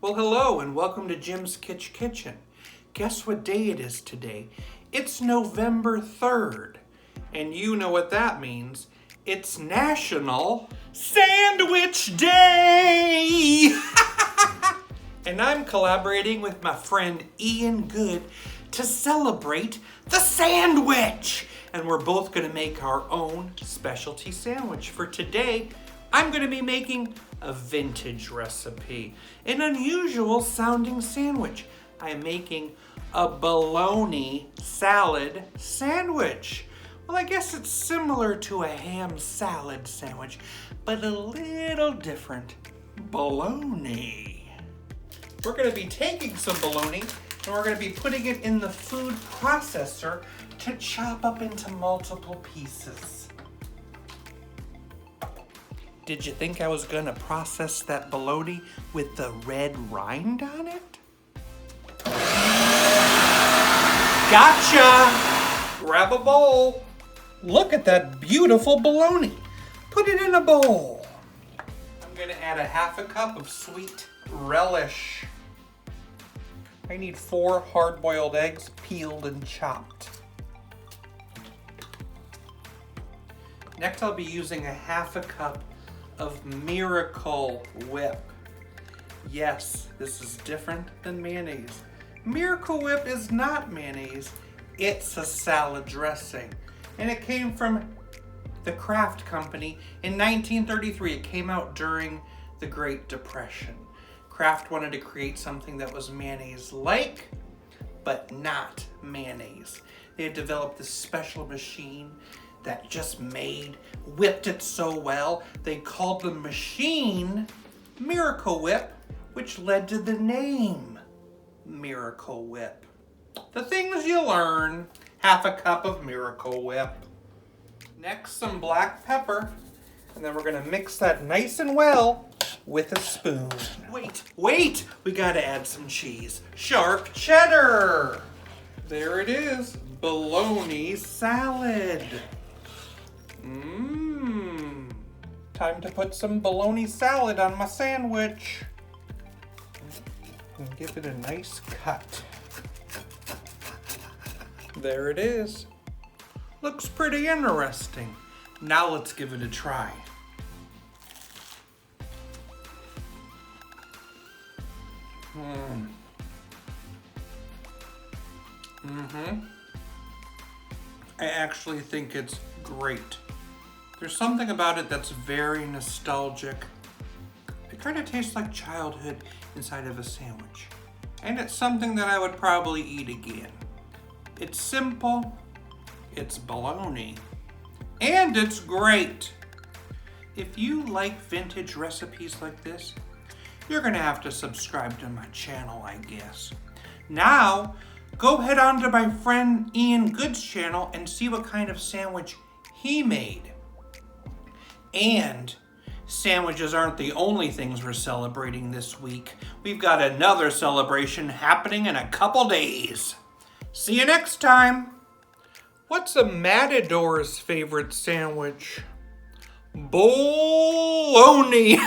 Well, hello and welcome to Jim's Kitchen. Guess what day it is today? It's November 3rd. And you know what that means. It's National Sandwich Day! And I'm collaborating with my friend Ian Good to celebrate the sandwich. And we're both gonna make our own specialty sandwich. For today, I'm gonna be making a vintage recipe, an unusual sounding sandwich. I'm making a bologna salad sandwich. Well, I guess it's similar to a ham salad sandwich, but a little different. Bologna. We're gonna be taking some bologna and we're gonna be putting it in the food processor to chop up into multiple pieces. Did you think I was gonna process that bologna with the red rind on it? Gotcha! Grab a bowl. Look at that beautiful bologna. Put it in a bowl. I'm gonna add a half a cup of sweet relish. I need 4 hard-boiled eggs, peeled and chopped. Next, I'll be using a half a cup of Miracle Whip. Yes, this is different than mayonnaise. Miracle Whip is not mayonnaise, it's a salad dressing. And it came from the Kraft Company in 1933. It came out during the Great Depression. Kraft wanted to create something that was mayonnaise-like, but not mayonnaise. They had developed this special machine that just whipped it so well, they called the machine Miracle Whip, which led to the name Miracle Whip. The things you learn, half a cup of Miracle Whip. Next, some black pepper, and then we're gonna mix that nice and well with a spoon. Wait, we gotta add some cheese. Sharp cheddar. There it is, bologna salad. Time to put some bologna salad on my sandwich. And give it a nice cut. There it is. Looks pretty interesting. Now let's give it a try. I actually think it's great. There's something about it that's very nostalgic. It kind of tastes like childhood inside of a sandwich. And it's something that I would probably eat again. It's simple, it's bologna, and it's great. If you like vintage recipes like this, you're gonna have to subscribe to my channel, I guess. Now, go head on to my friend Ian Good's channel and see what kind of sandwich he made. And sandwiches aren't the only things we're celebrating this week. We've got another celebration happening in a couple days. See you next time. What's a matador's favorite sandwich? Bologna.